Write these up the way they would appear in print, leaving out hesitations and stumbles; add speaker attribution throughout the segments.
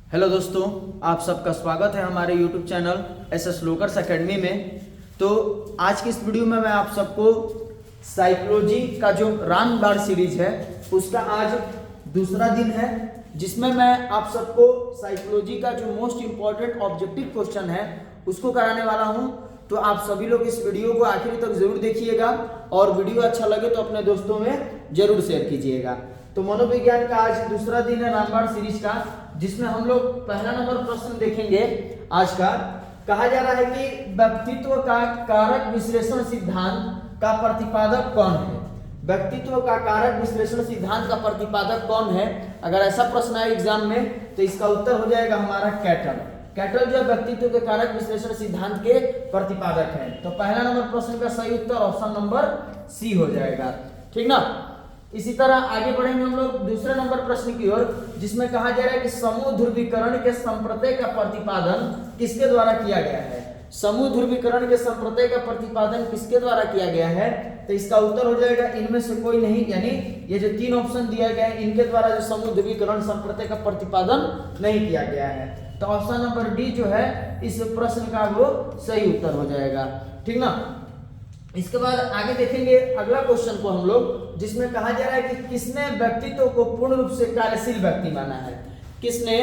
Speaker 1: Hello दोस्तों, आप सबका स्वागत है हमारे यूट्यूब चैनल एसएस लोकर्स एकेडमी में। तो आज की इस वीडियो में मैं आप सबको साइकोलॉजी का जो रामबाण सीरीज है उसका आज दूसरा दिन है, जिसमें मैं आप सबको साइकोलॉजी का जो मोस्ट इम्पॉर्टेंट ऑब्जेक्टिव क्वेश्चन है उसको कराने वाला हूं। तो आप सभी लोग इस वीडियो को आखिरी तक जरूर देखिएगा और वीडियो अच्छा लगे तो अपने दोस्तों में जरूर शेयर कीजिएगा। तो मनोविज्ञान का आज दूसरा दिन है रामबाण सीरीज का, जिसमें हम लोग पहला नंबर प्रश्न देखेंगे आज का। कहा जा रहा है कि व्यक्तित्व का कारक विश्लेषण सिद्धांत का प्रतिपादक कौन है। व्यक्तित्व का कारक विश्लेषण सिद्धांत का प्रतिपादक कौन है? अगर ऐसा प्रश्न आए एग्जाम में तो इसका उत्तर हो जाएगा हमारा कैटल। कैटल जो व्यक्तित्व के कारक विश्लेषण सिद्धांत के प्रतिपादक है। तो पहला नंबर प्रश्न का सही उत्तर ऑप्शन नंबर सी हो जाएगा, ठीक ना। इसी तरह आगे बढ़ेंगे हम लोग दूसरे नंबर प्रश्न की ओर, जिसमें कहा जा रहा है कि समूह ध्रुवीकरण के संप्रत्यय का प्रतिपादन किसके द्वारा किया गया है। समूह ध्रुवीकरण के संप्रत्यय का प्रतिपादन किसके द्वारा किया गया है? तो इसका उत्तर हो जाएगा इनमें से कोई नहीं, यानी ये जो तीन ऑप्शन दिया गया है इनके द्वारा जो समूह ध्रुवीकरण संप्रत्यय का प्रतिपादन नहीं किया गया है। तो ऑप्शन नंबर डी जो है इस प्रश्न का वो सही उत्तर हो जाएगा, ठीक ना। इसके बाद आगे देखेंगे अगला क्वेश्चन को हम लोग, जिसमें कहा जा रहा है कि किसने व्यक्तित्व को पूर्ण रूप से कार्यशील व्यक्ति माना है। किसने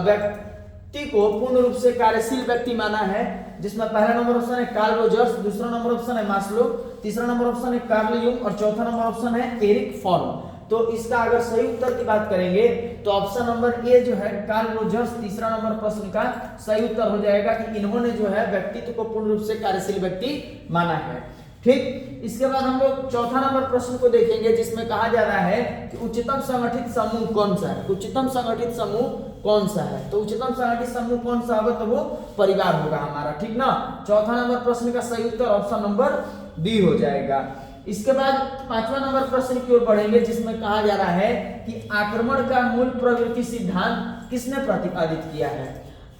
Speaker 1: व्यक्ति को पूर्ण रूप से कार्यशील व्यक्ति माना है? जिसमें पहला नंबर ऑप्शन है कार्ल रोजर्स, दूसरा नंबर ऑप्शन है मास्लो, तीसरा नंबर ऑप्शन है कार्ल यूंग और चौथा नंबर ऑप्शन है एरिक फॉर्म। तो इसका अगर सही उत्तर की बात करेंगे तो ऑप्शन नंबर ए जो है कार्ल रोजर्स तीसरा नंबर प्रश्न का सही उत्तर हो जाएगा कि इन्होंने जो है व्यक्तित्व को पूर्ण रूप से कार्यशील व्यक्ति माना है, ठीक। इसके बाद हम लोग चौथा नंबर प्रश्न को देखेंगे, जिसमें कहा जा रहा है कि उच्चतम संगठित समूह कौन सा है। उच्चतम संगठित समूह कौन सा है? तो उच्चतम संगठित समूह कौन सा होगा? तो वो परिवार होगा हमारा, ठीक ना। चौथा नंबर प्रश्न का सही उत्तर ऑप्शन नंबर बी हो जाएगा। इसके बाद पांचवा नंबर प्रश्न की ओर बढ़ेंगे, जिसमें कहा जा रहा है कि आक्रमण का मूल प्रवृत्ति सिद्धांत किसने प्रतिपादित किया है।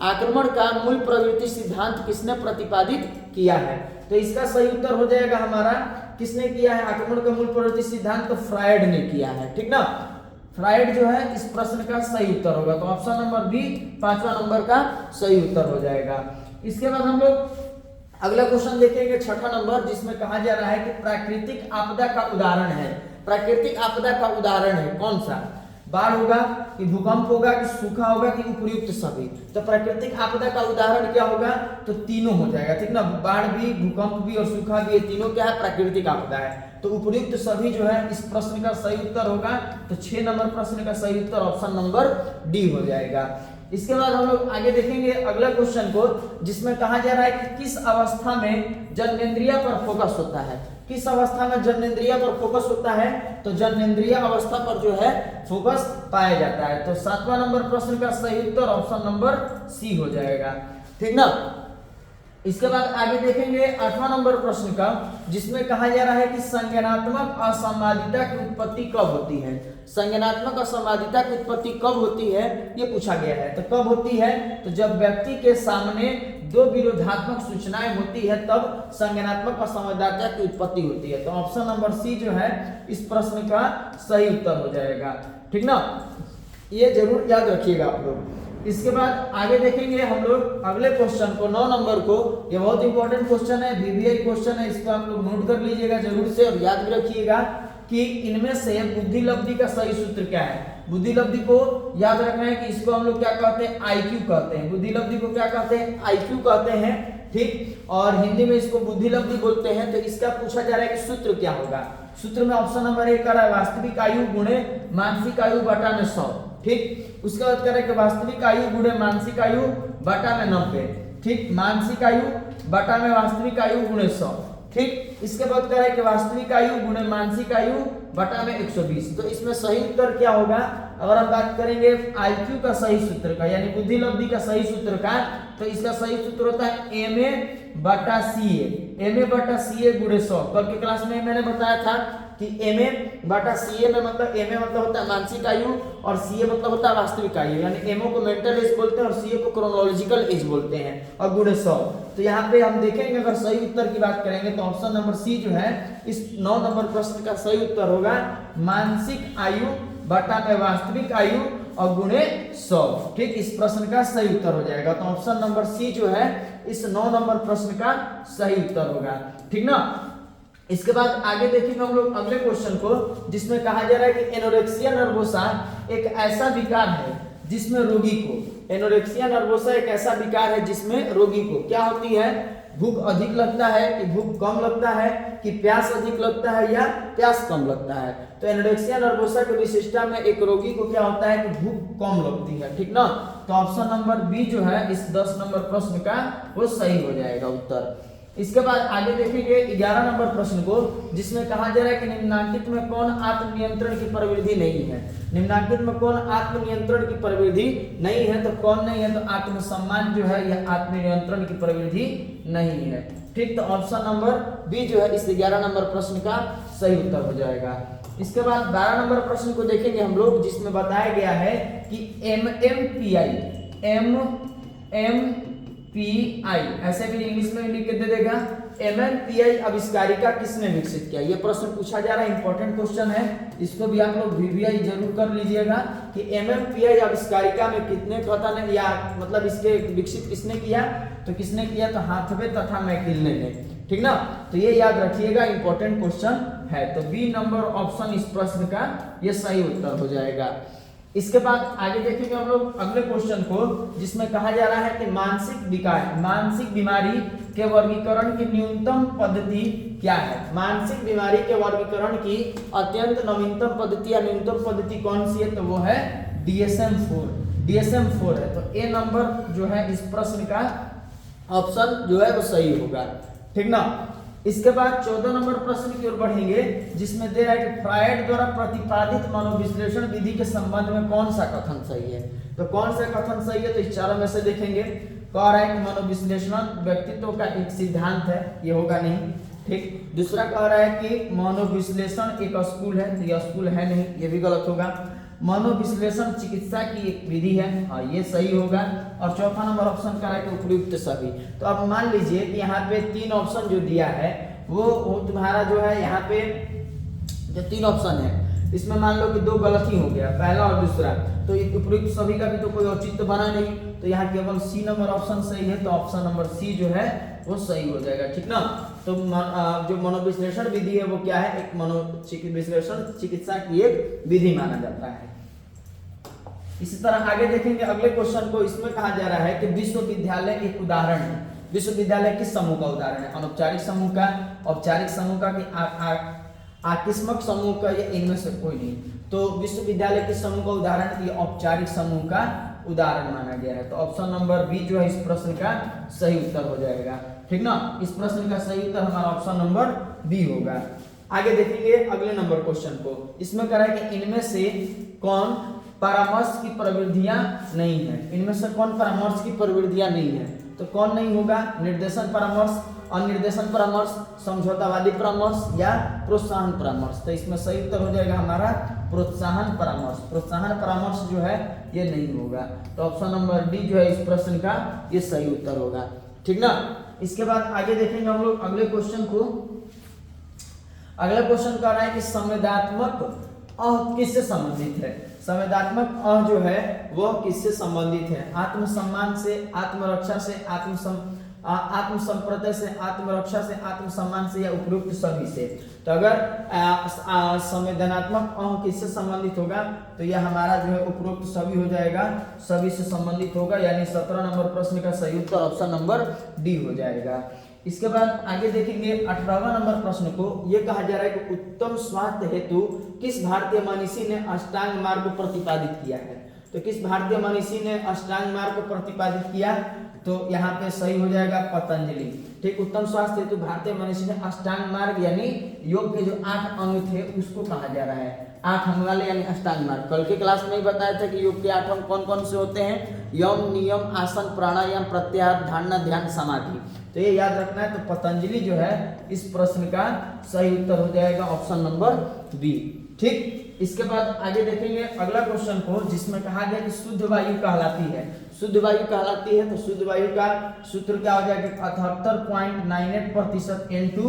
Speaker 1: आक्रमण का मूल प्रवृत्ति सिद्धांत किसने प्रतिपादित किया है? तो इसका सही उत्तर हो जाएगा हमारा किसने किया है आक्रमण का मूल प्रवृत्ति सिद्धांत? तो फ्रायड ने किया है, ठीक ना। फ्रायड जो है इस प्रश्न का सही उत्तर होगा। तो ऑप्शन नंबर बी पांचवा नंबर का सही उत्तर हो जाएगा। इसके बाद हम लोग अगला क्वेश्चन देखेंगे छठा नंबर, जिसमें कहा जा रहा है कि प्राकृतिक आपदा का उदाहरण है। प्राकृतिक आपदा का उदाहरण है कौन सा? बाढ़ होगा कि भूकंप होगा कि सूखा होगा कि उपयुक्त सभी? तो प्राकृतिक आपदा का उदाहरण क्या होगा? तो तीनों हो जाएगा, ठीक ना। बाढ़ भी, भूकंप भी और सूखा भी, ये तीनों क्या है? प्राकृतिक आपदा है। तो उपयुक्त सभी जो है इस प्रश्न का सही उत्तर होगा। तो 6 नंबर प्रश्न का सही उत्तर ऑप्शन नंबर डी हो जाएगा। इसके बाद हम लोग आगे देखेंगे अगला क्वेश्चन को, जिसमें कहा जा रहा है कि किस अवस्था में जन्नेंद्रिय पर फोकस होता है। किस अवस्था में जन्नेंद्रिय पर फोकस होता है? तो जन्नेंद्रिय अवस्था पर जो है फोकस पाया जाता है। तो 7वां नंबर प्रश्न का सही उत्तर ऑप्शन नंबर सी हो जाएगा, ठीक ना। इसके बाद आगे देखेंगे 8वां नंबर प्रश्न का, जिसमें कहा जा रहा है कि संज्ञानात्मक असंवादिता की उत्पत्ति कब होती है। संज्ञानात्मक असंवादिता की उत्पत्ति कब होती है ये पूछा गया है। तो कब होती है? तो जब व्यक्ति के सामने दो विरोधात्मक सूचनाएं होती है तब संज्ञानात्मक असंवादिता की उत्पत्ति होती है। तो ऑप्शन नंबर सी जो है इस प्रश्न का सही उत्तर हो जाएगा, ठीक ना। ये जरूर याद रखिएगा आप लोग। इसके बाद आगे देखेंगे हम लोग अगले क्वेश्चन को 9 नंबर को। ये बहुत इंपॉर्टेंट क्वेश्चन है, बीबीआई क्वेश्चन है, इसको आप लोग नोट कर लीजिएगा जरूर से और याद भी रखिएगा कि इनमें से बुद्धि लब्धि का सही सूत्र क्या है। बुद्धि लब्धि को याद रखना है कि इसको हम लोग क्या कहते हैं? आईक्यू कहते हैं। बुद्धि लब्धि को क्या कहते हैं? आईक्यू कहते हैं, ठीक। और हिंदी में इसको बुद्धि लब्धि बोलते हैं। तो इसका पूछा जा रहा है कि सूत्र क्या होगा। सूत्र में ऑप्शन नंबर ए कर रहा है वास्तविक आयु गुणे मानसिक आयु बटा में 100, ठीक। उसके बाद करें कि वास्तविक आयु गुणे मानसिक आयु बटा में 90, ठीक। मानसिक आयु बटा में वास्तविक आयु गुणे 100, ठीक। इसके बाद करें कि वास्तविक आयु गुणे मानसिक आयु बटा में 120। तो इसमें सही उत्तर क्या होगा? अगर हम बात करेंगे आईक्यू का सही सूत्र का, यानी बुद्धि लब्धि का सही सूत्र का, तो इसका सही सूत्र होता है एमए बटा सीए। एमए बटा सीए गुणे 100। कल के क्लास में मैंने बताया था कि एमए बटा सीए में मतलब एमए मतलब होता है मानसिक आयु और सीए मतलब होता है वास्तविक आयु, यानी एमओ को मेंटल एज बोलते हैं और सीए को क्रोनोलॉजिकल एज बोलते हैं और गुणे 100। तो यहाँ पे हम देखेंगे अगर सही उत्तर की बात करेंगे तो ऑप्शन नंबर सी जो है इस 9 नंबर प्रश्न का सही उत्तर होगा मानसिक आयु बटा में वास्तविक आयु और गुणे 100। ठीक, इस प्रश्न का सही उत्तर हो जाएगा। तो ऑप्शन नंबर सी जो है इस 9 नंबर प्रश्न का सही उत्तर होगा। ठीक ना। इसके बाद आगे देखेंगे हम लोग अगले क्वेश्चन को, जिसमें कहा जा रहा है कि एनोरेक्सिया नर्वोसा एक ऐसा विकार है जिसमें रोगी को, एनोरेक्सिया नर्वोसा एक ऐसा विकार है जिसमें रोगी को क्या होती है, भूख अधिक लगता है कि भूख कम लगता है, कि प्यास अधिक लगता है या प्यास कम लगता है। तो एनोरेक्सिया नर्वोसा की विशिष्टता में एक रोगी को क्या होता है कि भूख कम लगती है। ठीक ना। तो ऑप्शन नंबर बी जो है इस 10 नंबर प्रश्न का वो सही हो जाएगा उत्तर। इसके बाद आगे देखेंगे 11 नंबर प्रश्न को, जिसमें कहा जा रहा है कि निम्नांकित में कौन आत्मनियंत्रण की प्रवृत्ति नहीं है। निम्नांकित में कौन आत्मनियंत्रण की प्रवृत्ति नहीं है, तो कौन नहीं है, तो आत्मसम्मान जो है यह आत्मनियंत्रण की प्रवृत्ति नहीं है। ठीक, तो ऑप्शन नंबर बी जो है इस 11 नंबर प्रश्न का सही उत्तर हो जाएगा। इसके बाद 12 नंबर प्रश्न को देखेंगे हम लोग, जिसमें बताया गया है कि MMPI ऐसे भी इंग्लिश में लिख के दे देगा, MMPI आविष्कारिका किसने विकसित किया। ये प्रश्न पूछा जा रहा है, इंपॉर्टेंट क्वेश्चन है, इसको भी आप लोग VVI जरूर कर लीजिएगा कि MMPI आविष्कारिका में कितने कथन है, या मतलब इसके विकसित किसने किया, तो किसने किया, तो हाथवे तथा मैकिलने ने। ठीक ना। तो ये याद रखिएगा, इंपॉर्टेंट क्वेश्चन है। तो बी नंबर ऑप्शन इस प्रश्न का ये सही उत्तर हो जाएगा। इसके बाद आगे देखेंगे हम लोग अगले क्वेश्चन को, जिसमें कहा जा रहा है कि मानसिक विकार, मानसिक बीमारी के वर्गीकरण की न्यूनतम पद्धति क्या है। मानसिक बीमारी के वर्गीकरण की अत्यंत नवीनतम पद्धति या न्यूनतम पद्धति कौन सी है, तो वो है DSM-4 है। तो ए नंबर जो है इस प्रश्न का ऑप्शन जो है वो सही होगा। ठीक ना। इसके बाद 14 नंबर प्रश्न की ओर बढ़ेंगे, जिसमें दे रहा है कि फ्रायड द्वारा प्रतिपादित मनोविश्लेषण विधि के संबंध में कौन सा कथन सही है। तो कौन सा कथन सही है, तो इस चारों में से देखेंगे। कह रहा है कि मनोविश्लेषण व्यक्तित्व का एक सिद्धांत है, ये होगा नहीं। ठीक। दूसरा कह रहा है कि मनोविश्लेषण एक स्कूल है, तो यह स्कूल है नहीं, ये भी गलत होगा। मनोविश्लेषण चिकित्सा की एक विधि है, हाँ ये सही होगा। और चौथा नंबर ऑप्शन कह रहा है कि उपयुक्त सभी। तो अब मान लीजिए कि यहाँ पे 3 ऑप्शन जो दिया है वो तुम्हारा जो है यहाँ पे जो 3 ऑप्शन है, इसमें मान लो कि 2 गलत ही हो गया, पहला और दूसरा, तो उपयुक्त सभी का भी तो कोई औचित्य बना नहीं, तो यहाँ केवल सी नंबर ऑप्शन सही है। तो ऑप्शन नंबर सी जो है वो सही हो जाएगा। ठीक ना। तो जो मनोविश्लेषण विधि है वो क्या है, एक मनोविश्लेषण चिकित्सा की एक विधि माना जाता है। इसी तरह आगे देखेंगे अगले क्वेश्चन को, इसमें कहा जा रहा है कि विश्वविद्यालय एक उदाहरण है। विश्वविद्यालय किस समूह का उदाहरण है, अनौपचारिक समूह का, औपचारिक समूह का, कि आकस्मिक समूह का, या इनमें से कोई नहीं। तो विश्वविद्यालय किस समूह का उदाहरण, ये औपचारिक समूह का उदाहरण माना गया है। तो ऑप्शन नंबर बी जो है इस प्रश्न का सही उत्तर हो जाएगा। ठीक ना। इस प्रश्न का सही उत्तर हमारा ऑप्शन नंबर बी होगा। आगे देखेंगे अगले नंबर क्वेश्चन को, इसमें कह रहा है कि इनमें से कौन परामर्श की प्रवृत्तियां नहीं है। इनमें से कौन परामर्श की प्रवृत्तियां नहीं है, तो कौन नहीं होगा, निर्देशन परामर्श, अनिर्देशन परामर्श, समझौतावादी परामर्श या प्रोत्साहन परामर्श। तो इसमें सही उत्तर हो जाएगा हमारा प्रोत्साहन परामर्श। प्रोत्साहन परामर्श जो है ये नहीं होगा। तो ऑप्शन नंबर डी जो है इस प्रश्न का ये सही उत्तर होगा। ठीक ना। इसके बाद आगे देखेंगे हम लोग अगले क्वेश्चन को। अगला क्वेश्चन कह रहा है कि संवेदात्मक अह किससे संबंधित है। संवेदात्मक अह जो है वह किससे संबंधित है, आत्मसम्मान से, आत्मरक्षा से, आत्मसंप्रत्यय से, आत्मरक्षा से, आत्मसम्मान से, या उपयुक्त सभी से। तो अगर संवेदनात्मक अह किससे संबंधित होगा, तो यह हमारा जो है उपयुक्त सभी हो जाएगा, सभी से संबंधित होगा, यानी 17 नंबर प्रश्न का सही उत्तर ऑप्शन नंबर डी हो जाएगा। इसके बाद आगे देखेंगे 18वां नंबर प्रश्न को। यह कहा जा रहा है कि उत्तम स्वास्थ्य हेतु किस भारतीय मनीषी ने अष्टांग मार्ग को प्रतिपादित किया है। तो किस भारतीय मनीषी ने अष्टांग मार्ग को प्रतिपादित किया, तो यहाँ पे सही हो जाएगा पतंजलि। ठीक। उत्तम स्वास्थ्य हेतु भारतीय मनीषी ने अष्टांग मार्ग यानी योग के जो 8 अंग थे उसको कहा जा रहा है, 8 अंग वाले यानी अष्टांग मार्ग। कल के क्लास में ही बताया था कि योग के 8 अंग कौन कौन से होते हैं, यम, नियम, आसन, प्राणायाम, प्रत्याहार, धारणा, ध्यान, समाधि। तो ये याद रखना है। तो पतंजलि जो है इस प्रश्न का सही उत्तर हो जाएगा ऑप्शन नंबर बी। ठीक। इसके बाद आगे देखेंगे अगला क्वेश्चन को, जिसमें कहा गया कि शुद्ध वायु कहलाती है। शुद्ध वायु कहलाती है तो शुद्ध वायु का सूत्र क्या हो जाएगा, 78.98% N2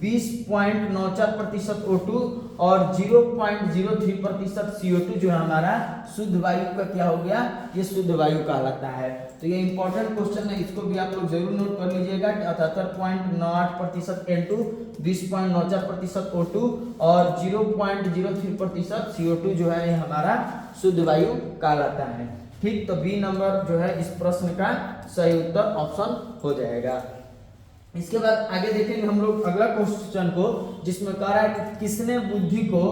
Speaker 1: 20.94% O2 और 0.03% CO2 जो है हमारा शुद्ध वायु का क्या हो गया, ये शुद्ध वायु कहलाता है। तो ये इंपॉर्टेंट क्वेश्चन है, इसको भी आप लोग जरूर नोट कर लीजिएगा कि 78.98% N2, 20.94% O2 और 0.03% CO2 जो है ये हमारा शुद्ध वायु कहलाता है। ठीक, तो बी नंबर जो है इस प्रश्न का सही उत्तर ऑप्शन हो जाएगा। इसके बाद आगे देखेंगे हम लोग अगला क्वेश्चन को, जिसमें कह रहा है कि किसने बुद्धि को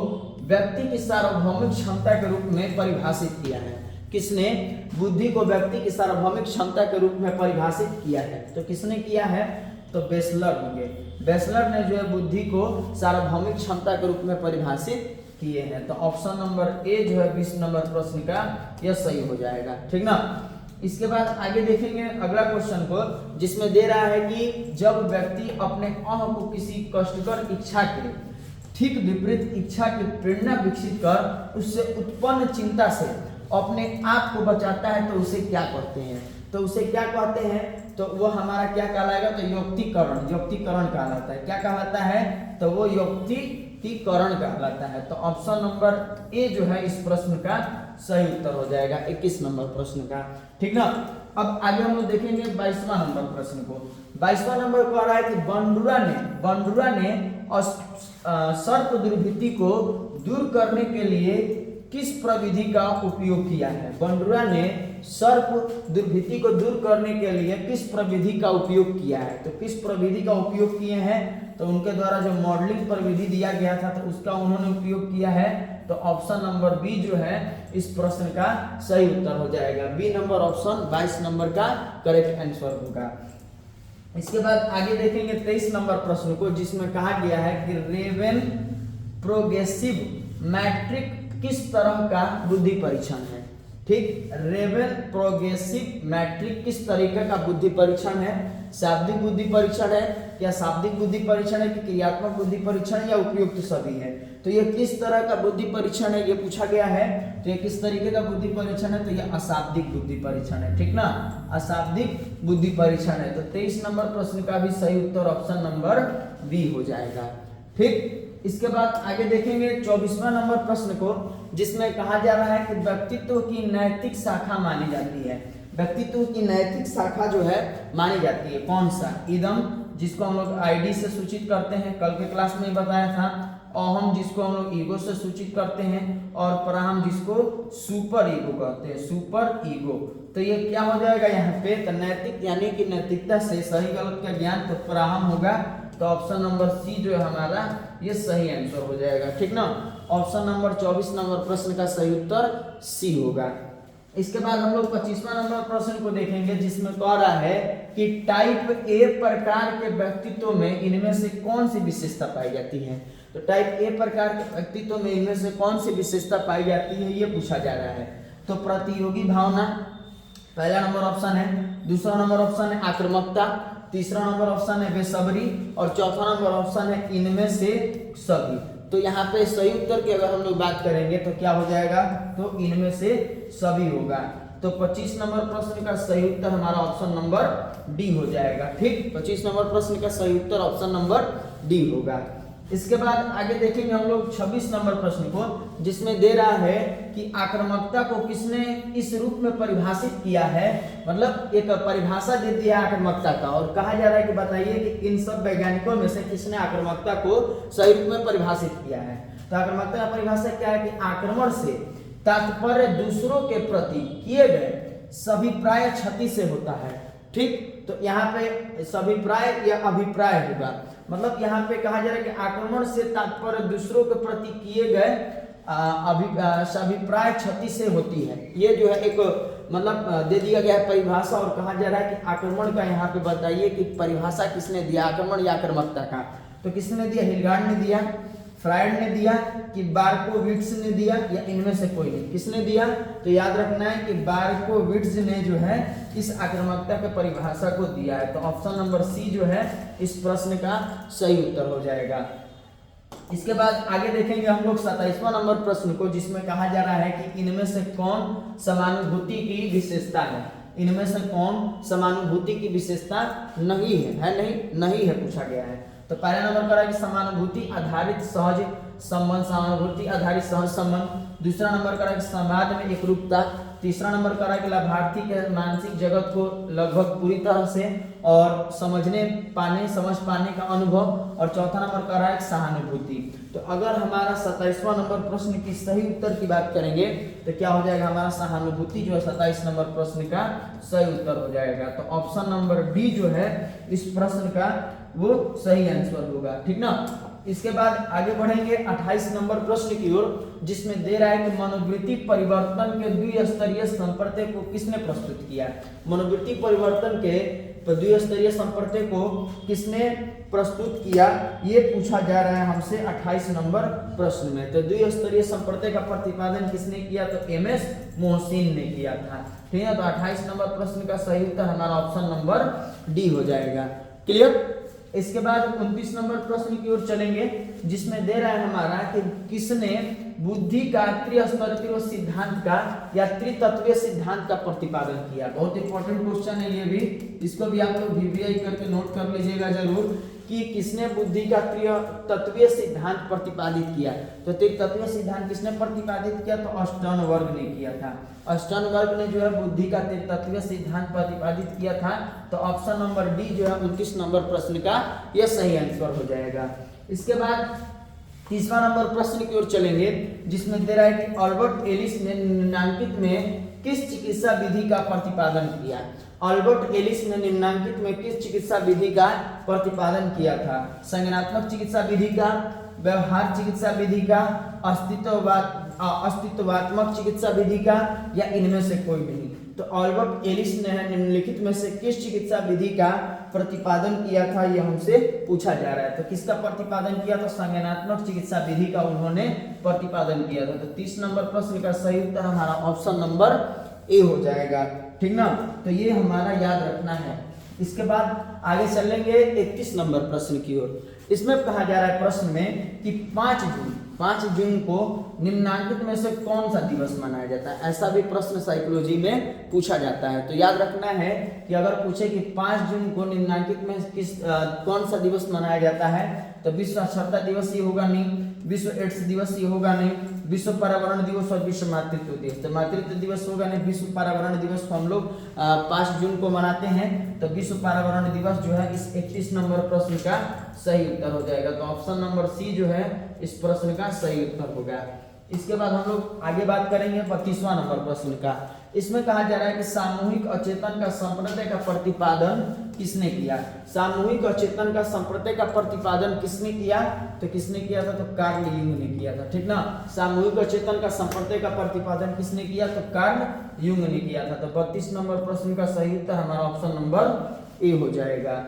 Speaker 1: व्यक्ति की सार्वभौमिक क्षमता के रूप में परिभाषित किया है। किसने बुद्धि को व्यक्ति की सार्वभौमिक क्षमता के रूप में परिभाषित किया है, तो किसने किया है, तो बेसलर होंगे। बेसलर ने जो है बुद्धि को सार्वभौमिक क्षमता के रूप में परिभाषित किए हैं। तो ऑप्शन नंबर ए जो है 20 नंबर प्रश्न का यह सही हो जाएगा। ठीक ना। इसके बाद आगे देखेंगे अगला क्वेश्चन को, जिसमें दे रहा है कि जब व्यक्ति अपने अह को किसी कष्टकर इच्छा के ठीक विपरीत इच्छा की प्रेरणा विकसित कर उससे उत्पन्न चिंता से अपने आप को बचाता है तो उसे क्या कहते हैं, तो उसे क्या कहते हैं, तो वो हमारा क्या कहलाएगा, तो युक्तिकरण। युक्तिकरण कहलाता है। क्या कहलाता है, तो वो युक्तिकरण कहलाता है। तो ऑप्शन नंबर ए जो है इस प्रश्न का सही उत्तर हो जाएगा 21 नंबर प्रश्न का। ठीक ना। अब आगे हम लोग देखेंगे 22वां नंबर प्रश्न को। 22वां नंबर कह रहा है कि बंडुरा ने सर्प दुर्भिति को दूर करने के लिए किस प्रविधि का उपयोग किया है। बंडुरा ने सर्प दुर्भिति को दूर करने के लिए किस प्रविधि का उपयोग किया है, तो किस प्रविधि का उपयोग किए हैं, तो उनके द्वारा जो मॉडलिंग प्रविधि दिया गया था तो उसका उन्होंने उपयोग किया है। तो ऑप्शन नंबर बी जो है इस प्रश्न का सही उत्तर हो जाएगा। बी नंबर ऑप्शन 22 नंबर का करेक्ट आंसर होगा। इसके बाद आगे देखेंगे 23 नंबर प्रश्न को, जिसमें कहा गया है कि रेवेन प्रोग्रेसिव मैट्रिक किस तरह का बुद्धि परीक्षण है। ठीक, रेवेन प्रोग्रेसिव मैट्रिक किस तरीके का बुद्धि परीक्षण है। शाब्दिक बुद्धि परीक्षण है, या शाब्दिक बुद्धि परीक्षण है कि क्रियात्मक बुद्धि परीक्षण, या उपयुक्त सभी है। तो ये किस तरह का बुद्धि परीक्षण है ये पूछा गया है। तो ये किस तरीके का बुद्धि परीक्षण है, तो ये अशाब्दिक बुद्धि परीक्षण है। ठीक ना, अशाब्दिक बुद्धि परीक्षण है। तो 23 नंबर प्रश्न का भी सही उत्तर ऑप्शन नंबर बी हो जाएगा। ठीक, इसके बाद आगे देखेंगे 24वां नंबर प्रश्न को, जिसमें कहा जा रहा है कि व्यक्तित्व की नैतिक शाखा मानी जाती है। व्यक्तित्व की नैतिक शाखा जो है मानी जाती है कौन सा, इदम जिसको हम लोग आईडी से सूचित करते हैं, कल के क्लास में बताया था। अहम जिसको हम लोग ईगो से सूचित करते हैं, और पराहम जिसको सुपर ईगो कहते हैं, सुपर ईगो। तो ये क्या हो जाएगा यहाँ पे, तो नैतिक यानी कि नैतिकता से सही गलत का ज्ञान, तो पराहम होगा। तो ऑप्शन नंबर सी जो है हमारा ये सही आंसर हो जाएगा। ठीक ना, ऑप्शन नंबर 24 नंबर प्रश्न का सही उत्तर सी होगा। इसके बाद हम लोग 25वां नंबर प्रश्न को देखेंगे, जिसमें कह रहा है कि टाइप ए प्रकार के व्यक्तित्व में इनमें से कौन सी विशेषता पाई जाती है। तो टाइप ए प्रकार के व्यक्तित्व में इनमें से कौन सी विशेषता पाई जाती है ये पूछा जा रहा है। तो प्रतियोगी भावना पहला नंबर ऑप्शन है, दूसरा नंबर ऑप्शन है आक्रामकता, तीसरा नंबर ऑप्शन है बेसब्री, और चौथा नंबर ऑप्शन है इनमें से सभी। तो यहाँ पे सही उत्तर की अगर हम लोग बात करेंगे तो क्या हो जाएगा, तो इनमें से सभी होगा। तो 25 नंबर प्रश्न का सही उत्तर हमारा ऑप्शन नंबर डी हो जाएगा। ठीक, 25 नंबर प्रश्न का सही उत्तर ऑप्शन नंबर डी होगा। इसके बाद आगे देखेंगे हम लोग 26 नंबर प्रश्न को, जिसमें दे रहा है कि आक्रामकता को किसने इस रूप में परिभाषित किया है। मतलब एक परिभाषा दे दिया आक्रामकता का, और कहा जा रहा है कि बताइए कि इन सब वैज्ञानिकों में से किसने आक्रामकता को सही रूप में परिभाषित किया है। तो आक्रामकता का परिभाषा क्या है कि आक्रमण से तात्पर्य दूसरों के प्रति किए गए सभी प्राय क्षति से होता है। ठीक, तो यहाँ पे सभी प्राय या अभिप्राय होगा। मतलब यहाँ पे कहा जा रहा है कि आक्रमण से तात्पर्य दूसरों के प्रति किए गए अभिप्राय क्षति से होती है। ये जो है एक मतलब दे दिया गया है परिभाषा, और कहा जा रहा है कि आक्रमण का यहाँ पे बताइए कि परिभाषा किसने दिया, आक्रमण या आक्रामकता का। तो किसने दिया, हिलगार्ड ने दिया, फ्रायड ने दिया, कि बारकोविट्ज ने दिया, या इनमें से कोई नहीं। किसने दिया, तो याद रखना है कि बारकोविट्ज ने जो है इस आक्रामकता के परिभाषा को दिया है। तो ऑप्शन नंबर सी जो है इस प्रश्न का सही उत्तर हो जाएगा। इसके बाद आगे देखेंगे हम लोग 27वां नंबर प्रश्न को, जिसमें कहा जा रहा है कि इनमें से कौन समानुभूति की विशेषता है। इनमें से कौन समानुभूति की विशेषता नहीं है, नहीं है पूछा गया है। तो पहला नंबर का है समानुभूति आधारित सहज संबंध, समानुभूति आधारित सहज संबंध। दूसरा नंबर का है संवाद में एकरूपता। तीसरा नंबर का है लाभार्थी के मानसिक जगत को लगभग पूरी तरह से और समझ पाने का अनुभव। और चौथा नंबर का है सहानुभूति। तो अगर हमारा 27वां नंबर प्रश्न की सही उत्तर की बात करेंगे तो क्या हो जाएगा, हमारा सहानुभूति जो है 27 नंबर प्रश्न का सही उत्तर हो जाएगा। तो ऑप्शन नंबर डी जो है इस प्रश्न का वो सही आंसर होगा, ठीक ना। इसके बाद आगे बढ़ेंगे 28 नंबर प्रश्न की ओर, जिसमें दे रहा है कि मनोवृत्ति परिवर्तन के द्विस्तरीय संपर्क को किसने प्रस्तुत किया। मनोवृत्ति परिवर्तन के द्विस्तरीय संपर्क को किसने प्रस्तुत किया, ये पूछा जा रहा है हमसे 28 नंबर प्रश्न में। तो द्विस्तरीय संपर्क का प्रतिपादन किसने किया, तो एमएस मोहसिन ने किया था, ठीक है। तो 28 नंबर प्रश्न का सही उत्तर हमारा ऑप्शन नंबर डी हो जाएगा। क्लियर। इसके बाद 29 नंबर प्रश्न की ओर चलेंगे, जिसमें दे रहा है हमारा कि किसने बुद्धि का त्रिस्तरीय सिद्धांत का या त्रितत्वीय सिद्धांत का प्रतिपादन किया। बहुत इंपॉर्टेंट क्वेश्चन है ये भी, इसको भी आप लोग वीवीआई करके नोट कर लीजिएगा जरूर कि किसने बुद्धि का त्रितत्वीय सिद्धांत प्रतिपादित किया। तो त्रितत्वीय सिद्धांत किसने प्रतिपादित किया, तो स्टर्नबर्ग ने किया था। स्टर्नबर्ग ने जो है बुद्धि का त्रितत्वीय सिद्धांत प्रतिपादित किया था। तो ऑप्शन नंबर डी जो है 29 नंबर प्रश्न का यह सही आंसर हो जाएगा। इसके बाद 30वां नंबर प्रश्न की ओर चलेंगे, जिसमें दे रहा है कि अल्बर्ट एलिस ने निम्नांकित में किस चिकित्सा विधि का प्रतिपादन किया। अल्बर्ट एलिस ने निम्नांकित में किस चिकित्सा विधि का प्रतिपादन किया था। संज्ञानात्मक चिकित्सा विधि का, व्यवहार चिकित्सा विधि का, अस्तित्वात्मक चिकित्सा विधि का, या इनमें से कोई नहीं। तो अल्बर्ट एलिस ने निम्नलिखित में से किस चिकित्सा विधि का प्रतिपादन किया था, यह हमसे पूछा जा रहा है। तो किसका प्रतिपादन किया, तो संज्ञानात्मक चिकित्सा विधि का उन्होंने प्रतिपादन किया था। तो 30 नंबर प्रश्न का सही उत्तर हमारा ऑप्शन नंबर ए हो जाएगा, ठीक ना। तो ये हमारा याद रखना है। इसके बाद आगे चलेंगे 31 नंबर प्रश्न की ओर। इसमें कहा जा रहा है प्रश्न में कि 5 जून को निम्नांकित में से कौन सा दिवस मनाया जाता है। ऐसा भी प्रश्न साइकोलॉजी में पूछा जाता है। तो याद रखना है कि अगर पूछे कि 5 जून को निम्नांकित में कौन सा दिवस मनाया जाता है, तो विश्व साक्षरता दिवस ये होगा नहीं, विश्व एड्स दिवस ये होगा नहीं, विश्व पर्यावरण दिवस और विश्व मातृत्व दिवस। तो मातृत्व दिवस होगा नहीं, विश्व पर्यावरण दिवस को हम लोग 5 जून को मनाते हैं। तो विश्व पर्यावरण दिवस जो है इस 31 नंबर प्रश्न का सही उत्तर हो जाएगा। तो ऑप्शन नंबर सी जो है इस प्रश्न का सही उत्तर होगा। इसके बाद हम लोग आगे बात करेंगे 32वां नंबर प्रश्न का। इसमें कहा जा रहा है कि सामूहिक अचेतन का संप्रदाय का प्रतिपादन किसने किया। सामूहिक अचेतन का संप्रदाय का प्रतिपादन किसने किया, तो किसने किया था, तो कार्ल यूंग ने किया था, ठीक ना। सामूहिक अचेतन का संप्रदाय का प्रतिपादन किसने किया, तो कार्ल यूंग ने किया था। तो 32 नंबर प्रश्न का सही उत्तर हमारा ऑप्शन नंबर ए हो जाएगा।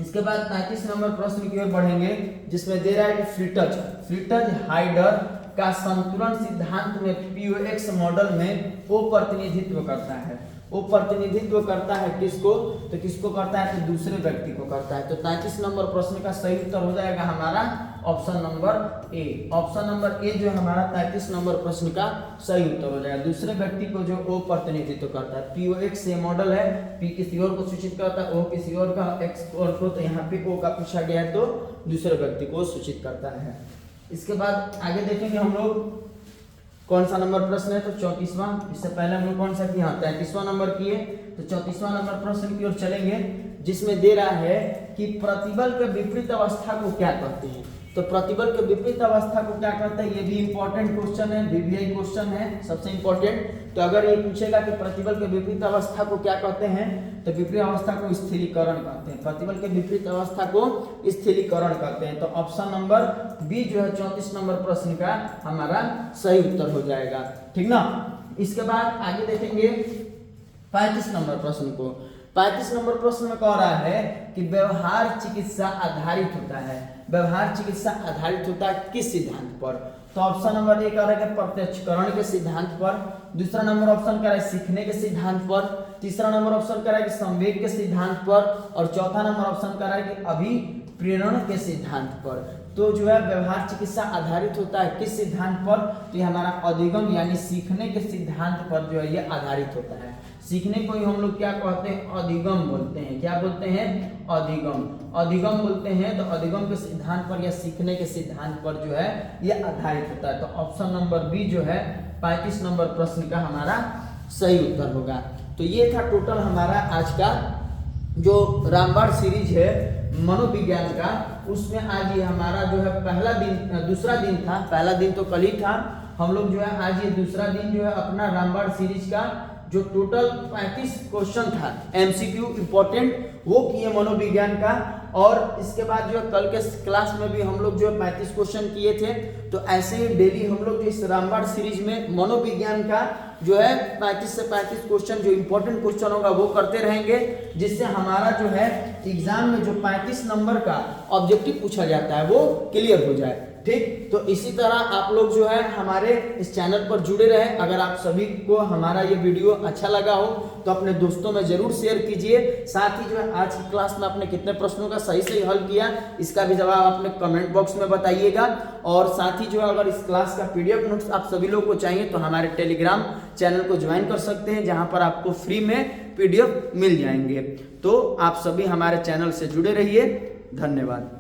Speaker 1: इसके बाद 35 नंबर प्रश्न की ओर बढ़ेंगे, जिसमें दे रहा है कि फ्रिट्ज हाइडर का संतुलन सिद्धांत में POX मॉडल में वो प्रतिनिधित्व करता है। वो प्रतिनिधित्व करता है किसको, तो किसको करता है, तो दूसरे व्यक्ति को करता है। तो 33 नंबर प्रश्न का सही उत्तर हो जाएगा हमारा option number A. Option number A जो हमारा 33 नंबर प्रश्न का सही उत्तर हो जाएगा। दूसरे व्यक्ति को जो वो प्रतिनिधित्व करता है। POX ये मॉडल है, P किसी और को सूचित करता है, O किसी और का, X और को, तो यहाँ पे O का पूछा गया है तो दूसरे व्यक्ति को सूचित करता है। इसके बाद आगे देखेंगे हम लोग कौन सा नंबर प्रश्न है, तो 34वां। इससे पहले हम लोग कौन सा किया, 33वां नंबर किए। तो 34वां नंबर प्रश्न की ओर चलेंगे, जिसमें दे रहा है कि प्रतिबल के विपरीत अवस्था को क्या कहते हैं। तो प्रतिबल के विपरीत अवस्था को क्या कहते हैं, ये भी इंपॉर्टेंट क्वेश्चन है, वीवीआई क्वेश्चन है, सबसे इंपॉर्टेंट। तो अगर ये पूछेगा कि प्रतिबल के विपरीत अवस्था को क्या कहते हैं, तो विपरीत अवस्था को स्थिरीकरण कहते हैं। प्रतिबल के विपरीत अवस्था को स्थिरीकरण कहते हैं। तो ऑप्शन नंबर बी जो है 34 नंबर प्रश्न का हमारा सही उत्तर हो जाएगा, ठीक ना। इसके बाद आगे देखेंगे 35 नंबर प्रश्न को। 35 नंबर प्रश्न में कह रहा है कि व्यवहार चिकित्सा आधारित होता है। व्यवहार चिकित्सा आधारित होता है किस सिद्धांत पर, तो ऑप्शन नंबर ए कह रहा है कि प्रत्यक्षकरण के सिद्धांत पर। दूसरा नंबर ऑप्शन कह रहा है सीखने के सिद्धांत पर। तीसरा नंबर ऑप्शन कह रहा है कि संवेग के सिद्धांत पर। और चौथा नंबर ऑप्शन कह रहा है कि अभिप्रेरण के सिद्धांत पर। तो जो है व्यवहार चिकित्सा आधारित होता है किस सिद्धांत पर, तो ये हमारा अधिगम यानी सीखने के सिद्धांत पर जो है ये आधारित होता है। सीखने को ही हम लोग क्या कहते हैं, अधिगम बोलते हैं। क्या बोलते हैं, अधिगम, अधिगम बोलते हैं। तो अधिगम के सिद्धांत पर या सीखने के सिद्धांत पर जो है ये आधारित होता है। तो ऑप्शन नंबर बी जो है 35 नंबर प्रश्न का हमारा सही उत्तर होगा। तो ये था टोटल हमारा आज का जो रामबाण सीरीज है मनोविज्ञान का, उसमें आज ये हमारा जो है पहला दिन, दूसरा दिन था। पहला दिन तो कल ही था। हम लोग जो है आज ये दूसरा दिन जो है अपना रामबाण सीरीज का जो टोटल 35 क्वेश्चन था एमसीक्यू इंपॉर्टेंट वो किए मनोविज्ञान का। और इसके बाद जो है कल के क्लास में भी हम लोग जो है 35 क्वेश्चन किए थे। तो ऐसे ही डेली हम लोग जो इस रामबाण सीरीज में मनोविज्ञान का जो है 35 से 35 क्वेश्चन जो इंपॉर्टेंट क्वेश्चन होगा वो करते रहेंगे, जिससे हमारा जो है एग्जाम में जो 35 नंबर का ऑब्जेक्टिव पूछा जाता है वो क्लियर हो जाए। ठीक, तो इसी तरह आप लोग जो है हमारे इस चैनल पर जुड़े रहे। अगर आप सभी को हमारा ये वीडियो अच्छा लगा हो तो अपने दोस्तों में जरूर शेयर कीजिए। साथ ही जो है आज की क्लास में आपने कितने प्रश्नों का सही हल किया इसका भी जवाब अपने कमेंट बॉक्स में बताइएगा। और साथ ही जो है अगर इस क्लास का पीडीएफ नोट्स आप सभी लोग को चाहिए तो हमारे टेलीग्राम चैनल को ज्वाइन कर सकते हैं, जहां पर आपको फ्री में पीडीएफ मिल जाएंगे। तो आप सभी हमारे चैनल से जुड़े रहिए। धन्यवाद।